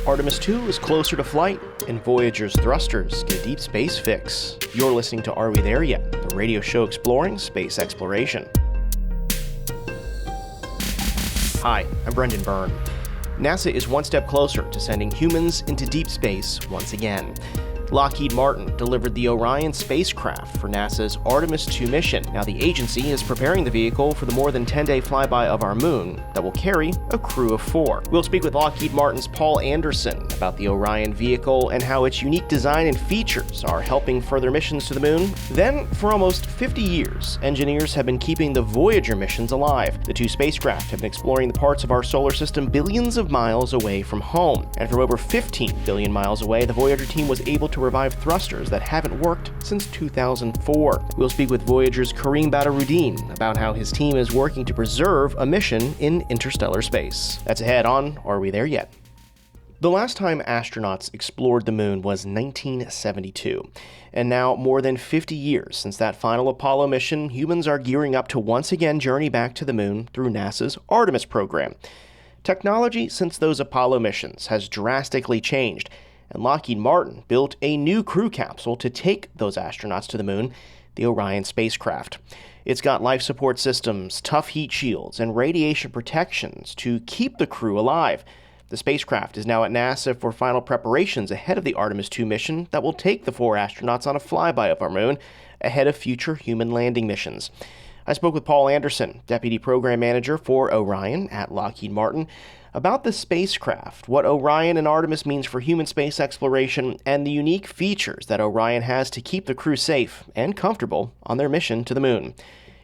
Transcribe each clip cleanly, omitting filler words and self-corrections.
Artemis II is closer to flight, and Voyager's thrusters get a deep space fix. You're listening to Are We There Yet?, the radio show exploring space exploration. Hi, I'm Brendan Byrne. NASA is one step closer to sending humans into deep space once again. Lockheed Martin delivered the Orion spacecraft for NASA's Artemis II mission. Now the agency is preparing the vehicle for the more than 10-day flyby of our moon that will carry a crew of 4. We'll speak with Lockheed Martin's Paul Anderson about the Orion vehicle and how its unique design and features are helping further missions to the moon. Then, for almost 50 years, engineers have been keeping the Voyager missions alive. The two spacecraft have been exploring the parts of our solar system billions of miles away from home. And from over 15 billion miles away, the Voyager team was able to revive thrusters that haven't worked since 2004. We'll speak with Voyager's Kareem Badruddin about how his team is working to preserve a mission in interstellar space. That's ahead on Are We There Yet? The last time astronauts explored the moon was 1972, and now more than 50 years since that final Apollo mission, humans are gearing up to once again journey back to the moon through NASA's Artemis program. Technology since those Apollo missions has drastically changed, and Lockheed Martin built a new crew capsule to take those astronauts to the moon, the Orion spacecraft. It's got life support systems, tough heat shields, and radiation protections to keep the crew alive. The spacecraft is now at NASA for final preparations ahead of the Artemis II mission that will take the 4 astronauts on a flyby of our moon ahead of future human landing missions. I spoke with Paul Anderson, Deputy Program Manager for Orion at Lockheed Martin, about the spacecraft, what Orion and Artemis means for human space exploration, and the unique features that Orion has to keep the crew safe and comfortable on their mission to the moon.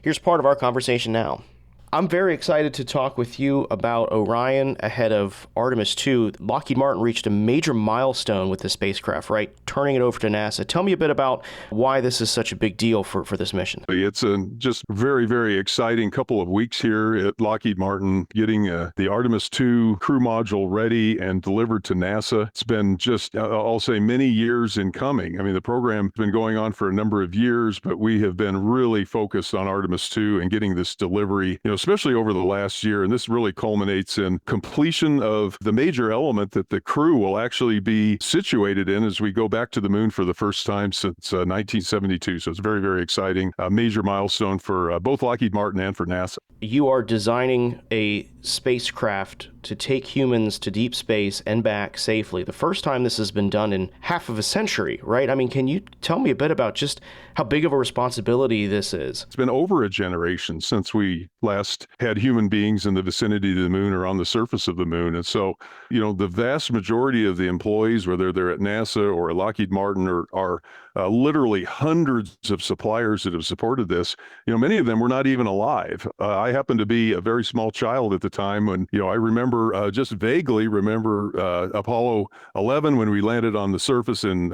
Here's part of our conversation now. I'm very excited to talk with you about Orion ahead of Artemis II. Lockheed Martin reached a major milestone with the spacecraft, right? Turning it over to NASA. Tell me a bit about why this is such a big deal for this mission. It's a just very, very exciting couple of weeks here at Lockheed Martin, getting the Artemis II crew module ready and delivered to NASA. It's been just, I'll say, many years in coming. I mean, the program's been going on for a number of years, but we have been really focused on Artemis II and getting this delivery, especially over the last year. And this really culminates in completion of the major element that the crew will actually be situated in as we go back to the moon for the first time since 1972. So it's very, very exciting. A major milestone for both Lockheed Martin and for NASA. You are designing a spacecraft to take humans to deep space and back safely. The first time this has been done in half of a century, right? I mean, can you tell me a bit about just how big of a responsibility this is? It's been over a generation since we last had human beings in the vicinity of the moon or on the surface of the moon. And so, the vast majority of the employees, whether they're at NASA or at Lockheed Martin, are literally hundreds of suppliers that have supported this. Many of them were not even alive. I happened to be a very small child at the time when, I remember, just vaguely remember Apollo 11 when we landed on the surface and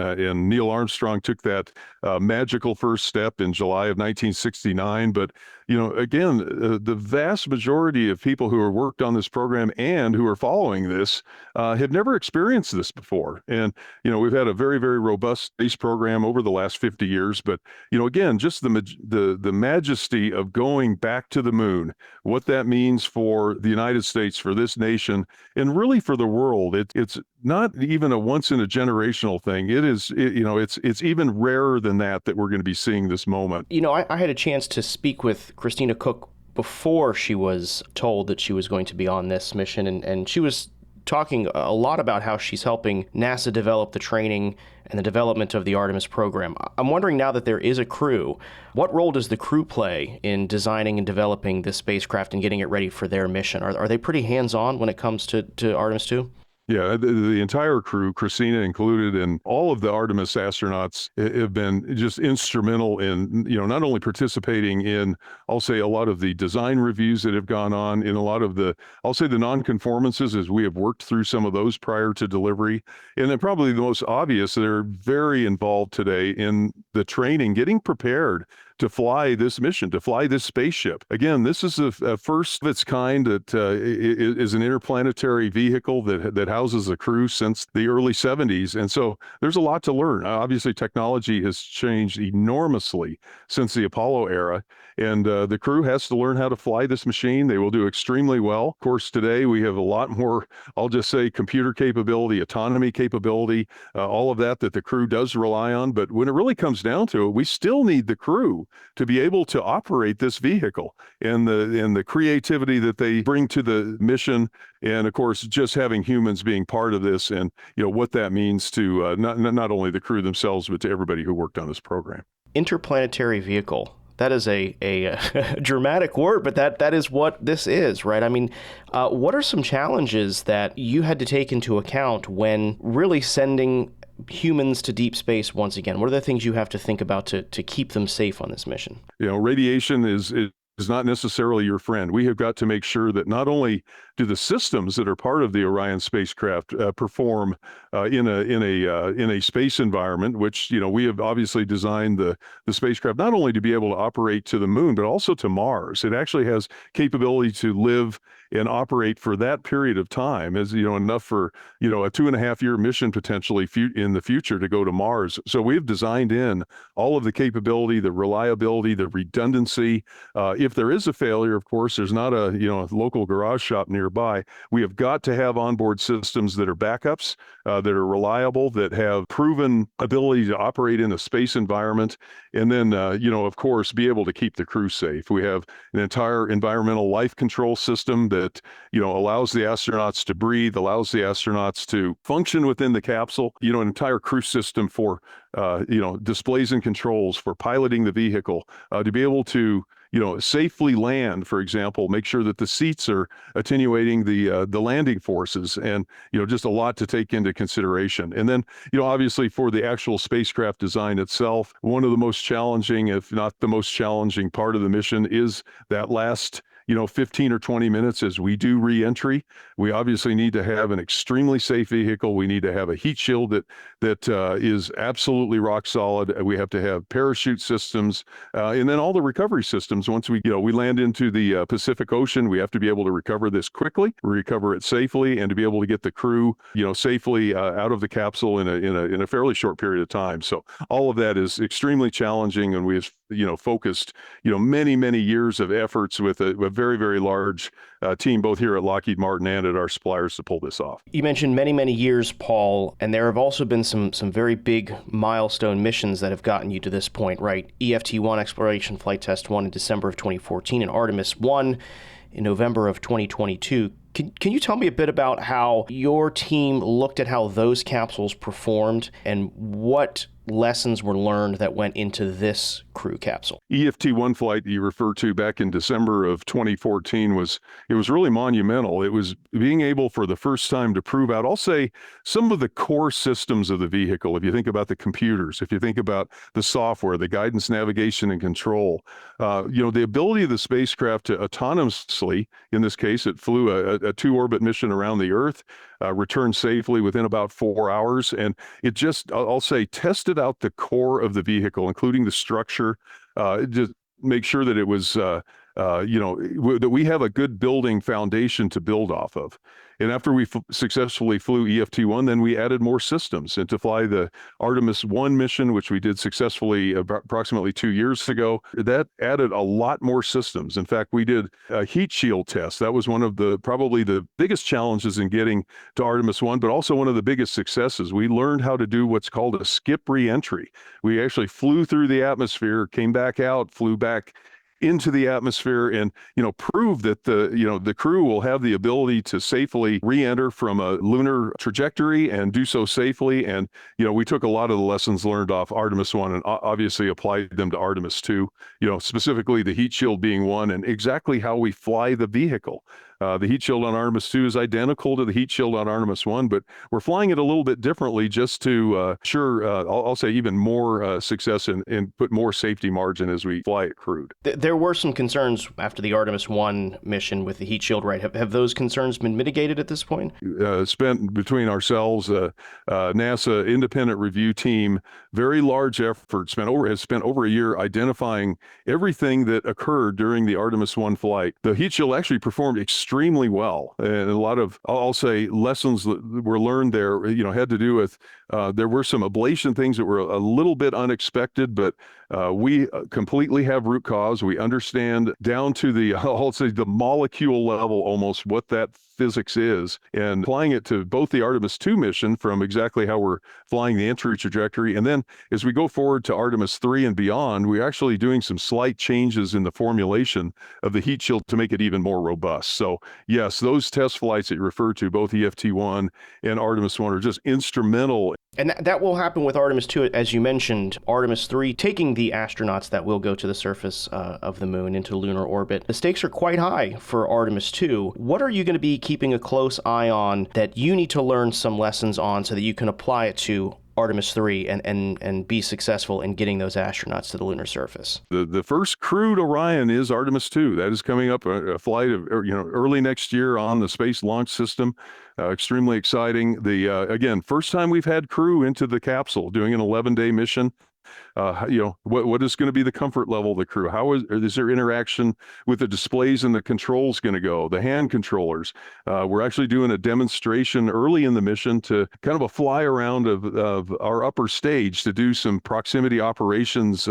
Neil Armstrong took that magical first step in July of 1969. But, again, the vast majority of people who have worked on this program and who are following this have never experienced this before. And, we've had a very, very robust space program over the last 50 years. But, again, just the majesty of going back to the moon, what that means for the United States, for this nation, and really for the world. It's not even a once in a generational thing. It's even rarer than that we're going to be seeing this moment. I had a chance to speak with Christina Cook before she was told that she was going to be on this mission, and she was talking a lot about how she's helping NASA develop the training and the development of the Artemis program. I'm wondering, now that there is a crew, what role does the crew play in designing and developing this spacecraft and getting it ready for their mission? Are they pretty hands-on when it comes to Artemis II? Yeah, the entire crew, Christina included, and all of the Artemis astronauts have been just instrumental in, not only participating in, I'll say, a lot of the design reviews that have gone on, in a lot of the, I'll say, the non-conformances, as we have worked through some of those prior to delivery. And then probably the most obvious, they're very involved today in the training, getting prepared to fly this mission, to fly this spaceship. Again, this is a first of its kind that is an interplanetary vehicle that houses a crew since the early 70s. And so there's a lot to learn. Obviously, technology has changed enormously since the Apollo era. And the crew has to learn how to fly this machine. They will do extremely well. Of course, today we have a lot more, I'll just say, computer capability, autonomy capability, all of that the crew does rely on. But when it really comes down to it, we still need the crew to be able to operate this vehicle, and the creativity that they bring to the mission. And of course, just having humans being part of this, and what that means to not only the crew themselves, but to everybody who worked on this program. Interplanetary vehicle. That is a dramatic word, but that is what this is, right? I mean, what are some challenges that you had to take into account when really sending humans to deep space once again? What are the things you have to think about to keep them safe on this mission? Radiation is not necessarily your friend. We have got to make sure that not only do the systems that are part of the Orion spacecraft perform in a space environment, which we have obviously designed the spacecraft not only to be able to operate to the moon, but also to Mars. It actually has capability to live and operate for that period of time, as enough for a 2.5-year mission potentially in the future to go to Mars. So we've designed in all of the capability, the reliability, the redundancy. If there is a failure, of course, there's not a local garage shop nearby. We have got to have onboard systems that are backups, that are reliable, that have proven ability to operate in a space environment, and then of course, be able to keep the crew safe. We have an entire environmental life control system that allows the astronauts to breathe, allows the astronauts to function within the capsule. An entire crew system for displays and controls for piloting the vehicle, to be able to safely land, for example, make sure that the seats are attenuating the landing forces, and just a lot to take into consideration. And then obviously for the actual spacecraft design itself, one of the most challenging, if not the most challenging part of the mission is that last 15 or 20 minutes as we do re-entry. We obviously need to have an extremely safe vehicle. We need to have a heat shield that is absolutely rock solid. We have to have parachute systems, and then all the recovery systems. Once we land into the Pacific Ocean, we have to be able to recover this quickly, recover it safely, and to be able to get the crew safely out of the capsule in a fairly short period of time. So all of that is extremely challenging, and we have focused many years of efforts with a very, very large team, both here at Lockheed Martin and at our suppliers, to pull this off. You mentioned many years, Paul, and there have also been some very big milestone missions that have gotten you to this point, right? EFT-1, Exploration Flight Test 1 in December of 2014, and Artemis I in November of 2022. Can you tell me a bit about how your team looked at how those capsules performed and what lessons were learned that went into this crew capsule? EFT-1 flight you referred to back in December of 2014 was really monumental. It was being able for the first time to prove out, I'll say, some of the core systems of the vehicle. If you think about the computers, if you think about the software, the guidance, navigation, and control, the ability of the spacecraft to autonomously, in this case, it flew a 2-orbit mission around the Earth, returned safely within about 4 hours, and it just, I'll say, tested out the core of the vehicle, including the structure, just make sure that it was, that we have a good building foundation to build off of. And after we successfully flew EFT-1, then we added more systems. And to fly the Artemis I mission, which we did successfully approximately 2 years ago, that added a lot more systems. In fact, we did a heat shield test. That was one of probably the biggest challenges in getting to Artemis I, but also one of the biggest successes. We learned how to do what's called a skip re-entry. We actually flew through the atmosphere, came back out, flew back into the atmosphere, and prove that the crew will have the ability to safely re-enter from a lunar trajectory and do so safely. And we took a lot of the lessons learned off Artemis I and obviously applied them to Artemis II, specifically the heat shield being one, and exactly how we fly the vehicle. The heat shield on Artemis II is identical to the heat shield on Artemis I, but we're flying it a little bit differently just to I'll say even more success and put more safety margin as we fly it crewed. There were some concerns after the Artemis I mission with the heat shield, right? Have those concerns been mitigated at this point? Spent between ourselves, NASA independent review team, very large effort, has spent over a year identifying everything that occurred during the Artemis I flight. The heat shield actually performed extremely well, and a lot of, I'll say, lessons that were learned there, had to do with there were some ablation things that were a little bit unexpected, but we completely have root cause. We understand down to the, I'll say, the molecule level almost what that physics is, and applying it to both the Artemis II mission from exactly how we're flying the entry trajectory. And then as we go forward to Artemis III and beyond, we're actually doing some slight changes in the formulation of the heat shield to make it even more robust. So yes, those test flights that you refer to, both EFT-1 and Artemis I, are just instrumental. And that will happen with Artemis II, as you mentioned. Artemis III taking the astronauts that will go to the surface of the moon into lunar orbit. The stakes are quite high for Artemis II. What are you going to be keeping a close eye on that you need to learn some lessons on so that you can apply it to Artemis III and be successful in getting those astronauts to the lunar surface? The first crewed Orion is Artemis II. That is coming up, a flight of early next year on the Space Launch System. Extremely exciting. Again, first time we've had crew into the capsule doing an 11-day mission. What is going to be the comfort level of the crew? How is their interaction with the displays and the controls going to go? The hand controllers. We're actually doing a demonstration early in the mission to kind of a fly around of our upper stage to do some proximity operations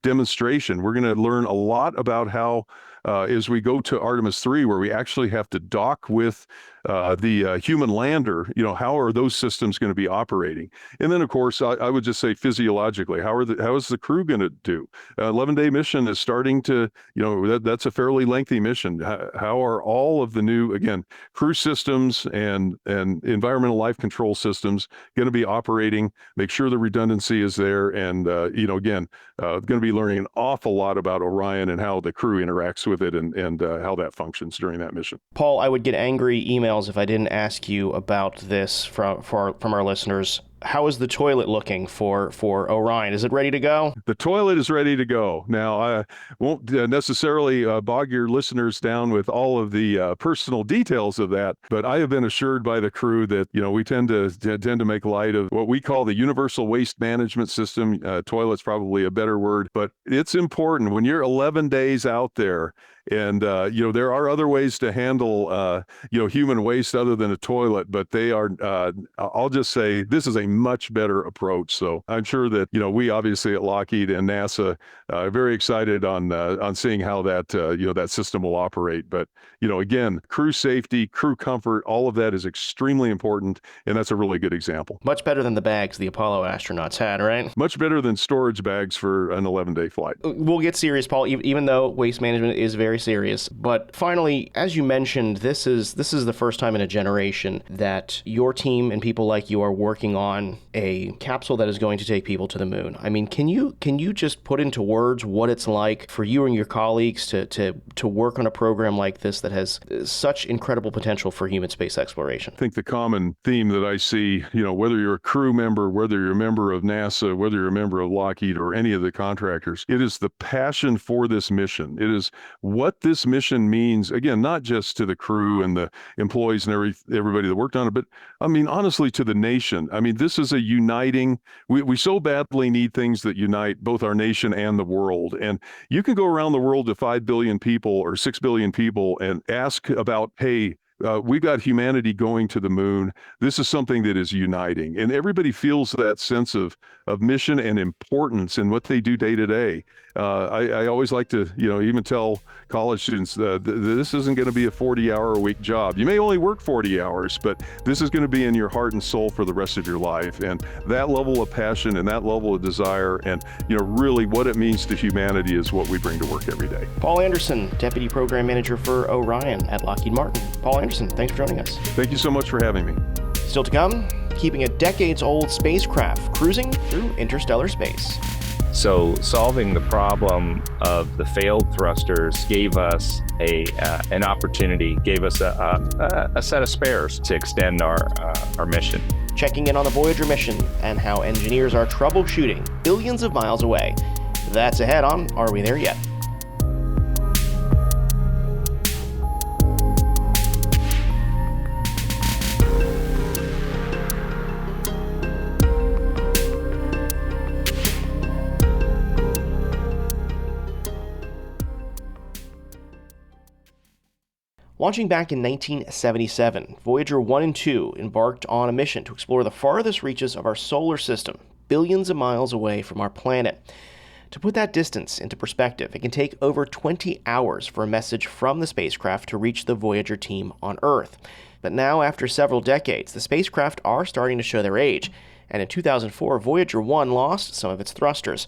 demonstration. We're going to learn a lot about how as we go to Artemis III, where we actually have to dock with the human lander, how are those systems going to be operating? And then, of course, I would just say physiologically, how is the crew going to do? 11-day mission is starting to, that's a fairly lengthy mission. How are all of the new, again, crew systems and environmental life control systems going to be operating? Make sure the redundancy is there. And, again, going to be learning an awful lot about Orion and how the crew interacts with it and how that functions during that mission. Paul, I would get angry emails if I didn't ask you about this from our listeners. How is the toilet looking for Orion? Is it ready to go? The toilet is ready to go. Now, I won't necessarily bog your listeners down with all of the personal details of that, but I have been assured by the crew that, we tend to make light of what we call the universal waste management system. Toilet's probably a better word, but it's important when you're 11 days out there. And, there are other ways to handle, human waste other than a toilet, but they are, I'll just say this is a much better approach. So I'm sure that, we obviously at Lockheed and NASA are very excited on seeing how that, that system will operate. But, again, crew safety, crew comfort, all of that is extremely important. And that's a really good example. Much better than the bags the Apollo astronauts had, right? Much better than storage bags for an 11-day flight. We'll get serious, Paul, even though waste management is very serious. But finally, as you mentioned, this is the first time in a generation that your team and people like you are working on a capsule that is going to take people to the moon. I mean, can you just put into words what it's like for you and your colleagues to work on a program like this that has such incredible potential for human space exploration? I think the common theme that I see, whether you're a crew member, whether you're a member of NASA, whether you're a member of Lockheed or any of the contractors, it is the passion for this mission. It is what this mission means, again, not just to the crew and the employees and everybody that worked on it, but I mean, honestly, to the nation. I mean, this is a uniting, we so badly need things that unite both our nation and the world. And you can go around the world to 5 billion people or 6 billion people and ask about, hey, we've got humanity going to the moon. This is something that is uniting. And everybody feels that sense of mission and importance in what they do day to day. I always like to, even tell college students this isn't going to be a 40-hour-a-week job. You may only work 40 hours, but this is going to be in your heart and soul for the rest of your life. And that level of passion and that level of desire and, really what it means to humanity is what we bring to work every day. Paul Anderson, Deputy Program Manager for Orion at Lockheed Martin. Paul Anderson, thanks for joining us. Thank you so much for having me. Still to come, keeping a decades-old spacecraft cruising through interstellar space. So solving the problem of the failed thrusters gave us an opportunity, gave us a set of spares to extend our mission. Checking in on the Voyager mission and how engineers are troubleshooting billions of miles away. That's ahead on Are We There Yet? Launching back in 1977, Voyager 1 and 2 embarked on a mission to explore the farthest reaches of our solar system, billions of miles away from our planet. To put that distance into perspective, it can take over 20 hours for a message from the spacecraft to reach the Voyager team on Earth. But now, after several decades, the spacecraft are starting to show their age, and in 2004, Voyager 1 lost some of its thrusters.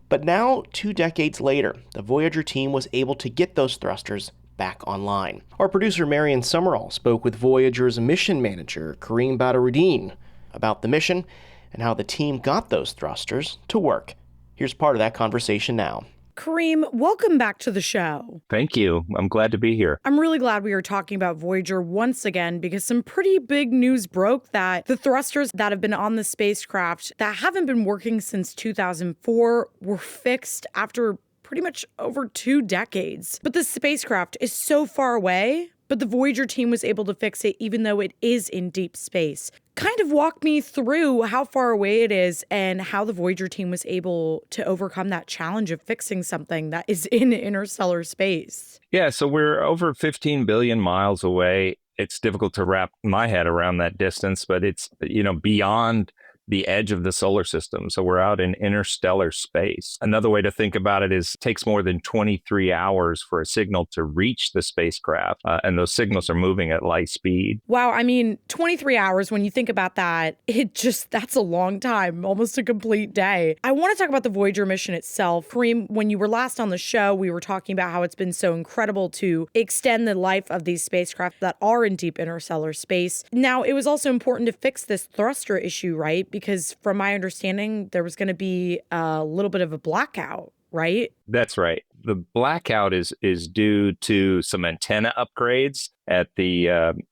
But now, 2 decades later, the Voyager team was able to get those thrusters back online. Our producer Marion Summerall spoke with Voyager's mission manager, Kareem Badruddin, about the mission and how the team got those thrusters to work. Here's part of that conversation now. Kareem, welcome back to the show. Thank you. I'm glad to be here. I'm really glad we are talking about Voyager once again because some pretty big news broke that the thrusters that have been on the spacecraft that haven't been working since 2004 were fixed after pretty much over 2 decades. But the spacecraft is so far away, but the Voyager team was able to fix it even though it is in deep space. Kind of walk me through how far away it is and how the Voyager team was able to overcome that challenge of fixing something that is in interstellar space. Yeah, so we're over 15 billion miles away. It's difficult to wrap my head around that distance, but it's, beyond the edge of the solar system. So we're out in interstellar space. Another way to think about it is it takes more than 23 hours for a signal to reach the spacecraft, and those signals are moving at light speed. Wow, 23 hours, when you think about that, that's a long time, almost a complete day. I want to talk about the Voyager mission itself. Kareem, when you were last on the show, we were talking about how it's been so incredible to extend the life of these spacecraft that are in deep interstellar space. Now, it was also important to fix this thruster issue, right? Because from my understanding, there was going to be a little bit of a blackout, right? That's right. The blackout is due to some antenna upgrades at the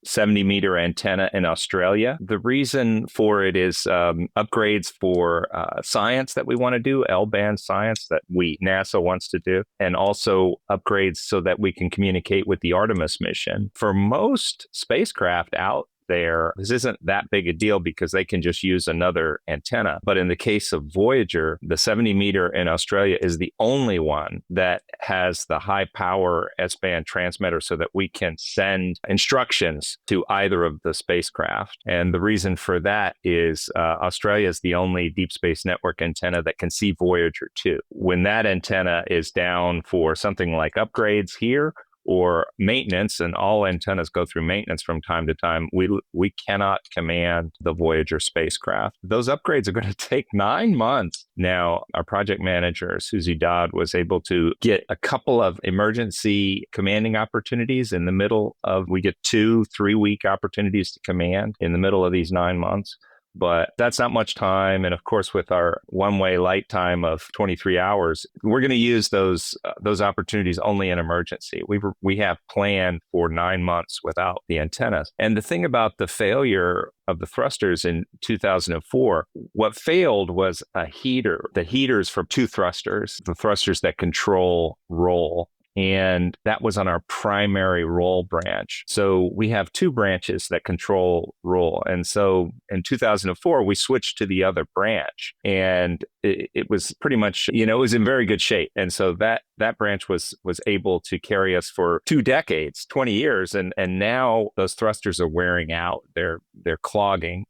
70-meter antenna in Australia. The reason for it is upgrades for science that we want to do, L-band science that NASA wants to do, and also upgrades so that we can communicate with the Artemis mission. For most spacecraft out there, this isn't that big a deal because they can just use another antenna. But in the case of Voyager, the 70-meter in Australia is the only one that has the high power S-band transmitter so that we can send instructions to either of the spacecraft. And the reason for that is Australia is the only deep space network antenna that can see Voyager 2. When that antenna is down for something like upgrades here, or maintenance, and all antennas go through maintenance from time to time, we cannot command the Voyager spacecraft. Those upgrades are going to take 9 months. Now, our project manager, Susie Dodd, was able to get a couple of emergency commanding opportunities in the middle of, we get 2-3 week opportunities to command in the middle of these 9 months. But that's not much time. And of course, with our one-way light time of 23 hours, we're going to use those opportunities only in emergency. We have planned for 9 months without the antennas. And the thing about the failure of the thrusters in 2004, what failed was a heater, the heaters for 2 thrusters, the thrusters that control roll. And that was on our primary roll branch. So we have 2 branches that control roll. And so in 2004, we switched to the other branch. And it was pretty much, it was in very good shape. And so that branch was able to carry us for 2 decades, 20 years. And now those thrusters are wearing out. They're clogging.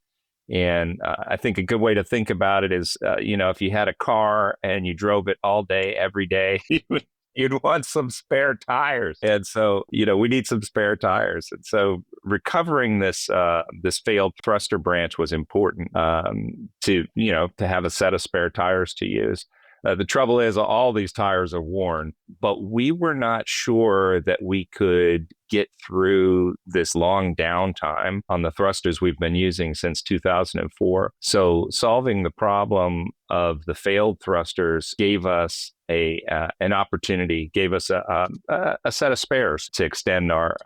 And I think a good way to think about it is, if you had a car and you drove it all day, every day, you'd want some spare tires. And so, we need some spare tires. And so recovering this failed thruster branch was important to have a set of spare tires to use. The trouble is all these tires are worn, but we were not sure that we could get through this long downtime on the thrusters we've been using since 2004. So solving the problem of the failed thrusters gave us an opportunity, gave us a set of spares to extend our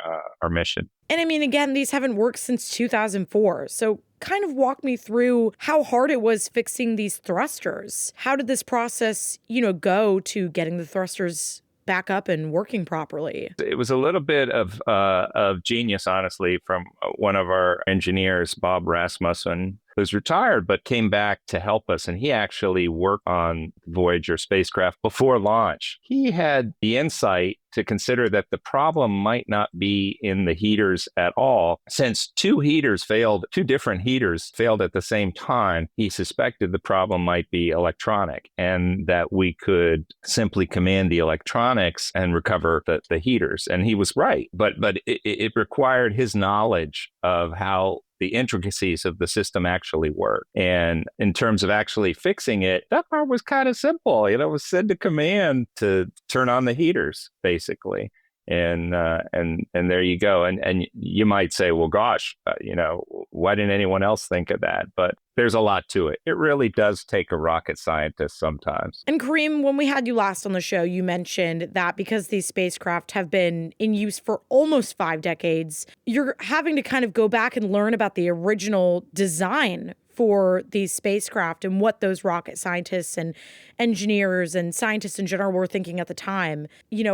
mission. And I mean, again, these haven't worked since 2004. So kind of walk me through how hard it was fixing these thrusters. How did this process, go to getting the thrusters back up and working properly? It was a little bit of genius, honestly, from one of our engineers, Bob Rasmussen, who's retired but came back to help us. And he actually worked on Voyager spacecraft before launch. He had the insight to consider that the problem might not be in the heaters at all. Since two different heaters failed at the same time, he suspected the problem might be electronic and that we could simply command the electronics and recover the heaters. And he was right. But it required his knowledge of how the intricacies of the system actually work. And in terms of actually fixing it, that part was kind of simple. It was send a command to turn on the heaters, basically. And there you go. And you might say, well, gosh, why didn't anyone else think of that? But there's a lot to it. It really does take a rocket scientist sometimes. And Kareem, when we had you last on the show, you mentioned that because these spacecraft have been in use for almost 5 decades, you're having to kind of go back and learn about the original design for these spacecraft and what those rocket scientists and engineers and scientists in general were thinking at the time.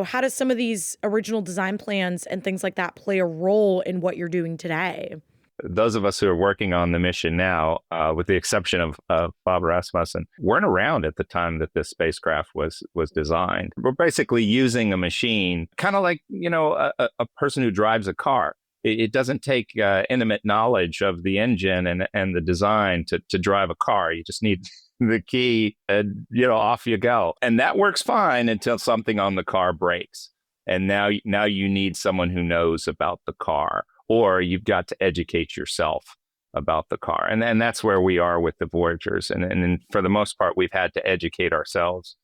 How does some of these original design plans and things like that play a role in what you're doing today? Those of us who are working on the mission now, with the exception of Bob Rasmussen, weren't around at the time that this spacecraft was designed. We're basically using a machine, kind of like, a person who drives a car. It doesn't take intimate knowledge of the engine and the design to drive a car. You just need the key and, off you go. And that works fine until something on the car breaks. And now you need someone who knows about the car, or you've got to educate yourself about the car. And that's where we are with the Voyagers. And for the most part, we've had to educate ourselves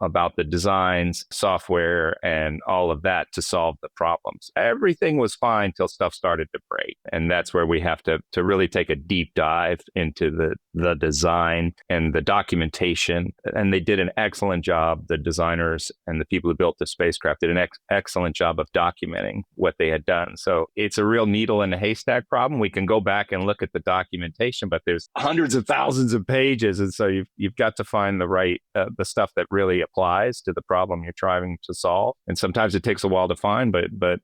about the designs, software, and all of that to solve the problems. Everything was fine till stuff started to break. And that's where we have to really take a deep dive into the design and the documentation. And they did an excellent job. The designers and the people who built the spacecraft did an excellent job of documenting what they had done. So it's a real needle in a haystack problem. We can go back and look at the documentation, but there's hundreds of thousands of pages. And so you've got to find the right, the stuff that really applies to the problem you're trying to solve. And sometimes it takes a while to find, but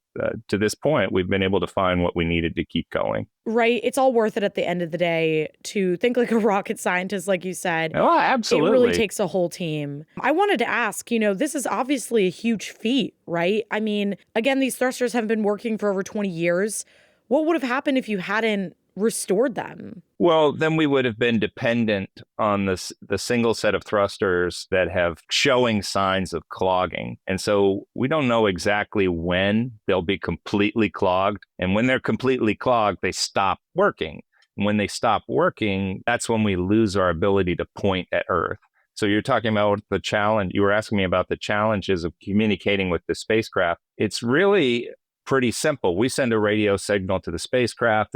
to this point, we've been able to find what we needed to keep going. Right. It's all worth it at the end of the day to think like a rocket scientist, like you said. Oh, absolutely. It really takes a whole team. I wanted to ask, this is obviously a huge feat, right? I mean, again, these thrusters have been working for over 20 years. What would have happened if you hadn't restored them? Well, then we would have been dependent on the single set of thrusters that have showing signs of clogging. And so we don't know exactly when they'll be completely clogged. And when they're completely clogged, they stop working. And when they stop working, that's when we lose our ability to point at Earth. So you're talking about the challenge. You were asking me about the challenges of communicating with the spacecraft. It's really pretty simple. We send a radio signal to the spacecraft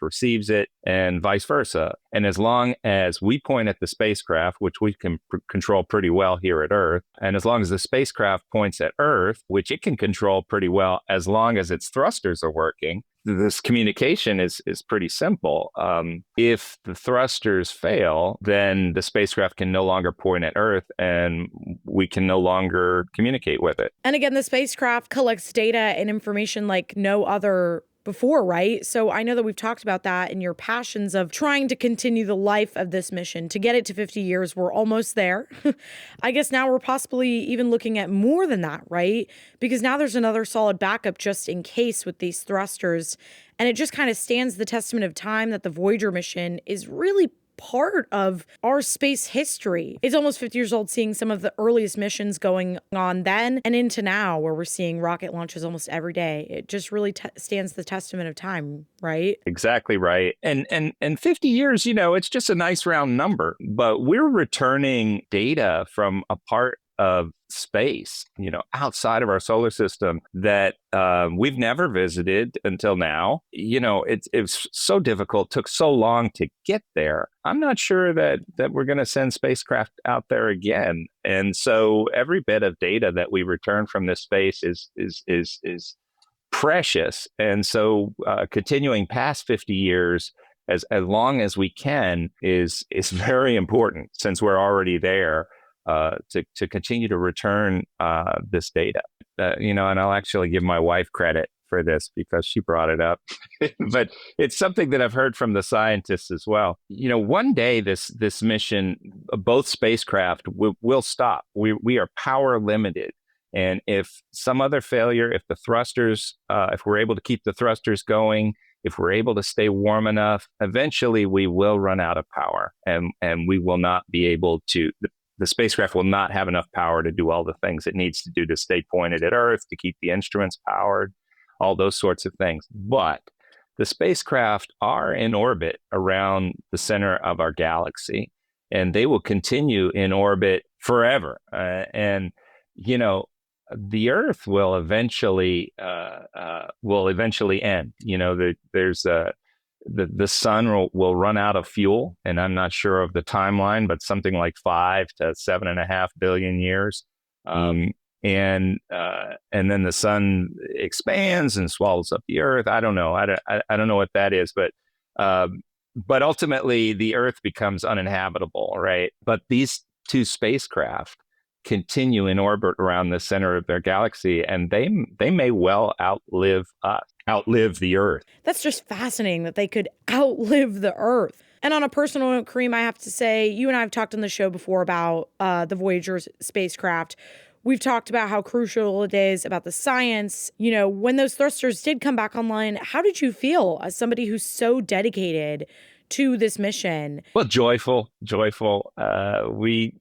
receives it, and vice versa. And as long as we point at the spacecraft, which we can control pretty well here at Earth, and as long as the spacecraft points at Earth, which it can control pretty well as long as its thrusters are working, this communication is pretty simple. If the thrusters fail, then the spacecraft can no longer point at Earth and we can no longer communicate with it. And again, the spacecraft collects data and information like no other before, right? So I know that we've talked about that and your passions of trying to continue the life of this mission. To get it to 50 years, we're almost there. I guess now we're possibly even looking at more than that, right? Because now there's another solid backup just in case with these thrusters. And it just kind of stands the testament of time that the Voyager mission is really part of our space history. It's almost 50 years old, seeing some of the earliest missions going on then and into now, where we're seeing rocket launches almost every day. It just really stands the testament of time, right? Exactly right. And 50 years, it's just a nice round number, but we're returning data from a part of space, outside of our solar system that we've never visited until now. It's so difficult, took so long to get there. I'm not sure that we're going to send spacecraft out there again. And so every bit of data that we return from this space is precious. And so continuing past 50 years as long as we can is very important, since we're already there. To continue to return this data, and I'll actually give my wife credit for this because she brought it up, but it's something that I've heard from the scientists as well. One day this mission, both spacecraft will stop. We are power limited, and if some other failure, if the thrusters, if we're able to keep the thrusters going, if we're able to stay warm enough, eventually we will run out of power, and we will not be able to. The spacecraft will not have enough power to do all the things it needs to do to stay pointed at Earth, to keep the instruments powered, all those sorts of things. But the spacecraft are in orbit around the center of our galaxy, and they will continue in orbit forever. And the Earth will eventually end. There's the sun will run out of fuel, and I'm not sure of the timeline, but something like 5 to 7.5 billion years. And then the sun expands and swallows up the Earth. I don't know. I don't know what that is, but ultimately the Earth becomes uninhabitable, right? But these two spacecraft continue in orbit around the center of their galaxy, and they may well outlive the Earth. That's just fascinating that they could outlive the Earth. And on a personal note, Kareem, I have to say, you and I have talked on the show before about the Voyager spacecraft. We've talked about how crucial it is, about the science. When those thrusters did come back online, how did you feel as somebody who's so dedicated to this mission? Well, joyful. We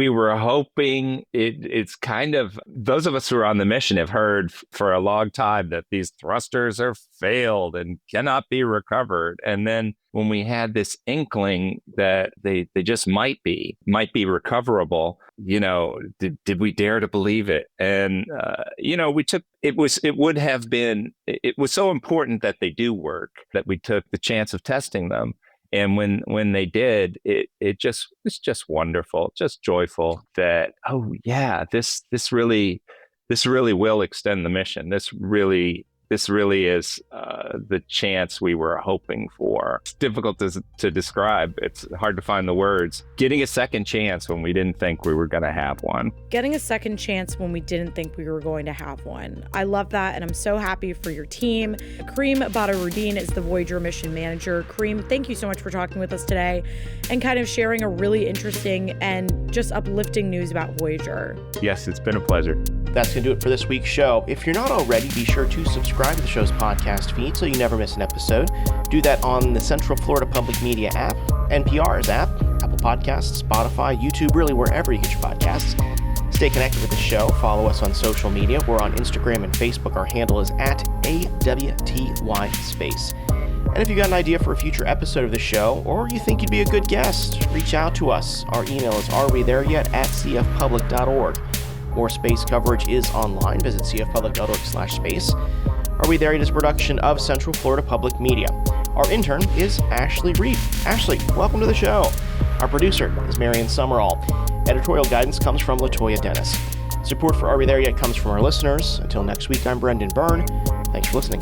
were hoping it's kind of, those of us who are on the mission have heard for a long time that these thrusters are failed and cannot be recovered. And then when we had this inkling that they just might be recoverable, did we dare to believe it? And it was so important that they do work that we took the chance of testing them. And when they did, it's just wonderful, just joyful that, oh yeah, this really will extend the mission. This really is the chance we were hoping for. It's difficult to describe. It's hard to find the words. Getting a second chance when we didn't think we were going to have one. Getting a second chance when we didn't think we were going to have one. I love that, and I'm so happy for your team. Kareem Badruddin is the Voyager mission manager. Kareem, thank you so much for talking with us today and kind of sharing a really interesting and just uplifting news about Voyager. Yes, it's been a pleasure. That's going to do it for this week's show. If you're not already, be sure to subscribe to the show's podcast feed so you never miss an episode. Do that on the Central Florida Public Media app, NPR's app, Apple Podcasts, Spotify, YouTube, really wherever you get your podcasts. Stay connected with the show. Follow us on social media. We're on Instagram and Facebook. Our handle is @AWTYSpace. And if you got an idea for a future episode of the show, or you think you'd be a good guest, reach out to us. Our email is arewethereyet@cfpublic.org. More space coverage is online. Visit cfpublic.org/space. Are We There Yet is a production of Central Florida Public Media. Our intern is Ashley Reed. Ashley, welcome to the show. Our producer is Marion Summerall. Editorial guidance comes from LaToya Dennis. Support for Are We There Yet comes from our listeners. Until next week, I'm Brendan Byrne. Thanks for listening.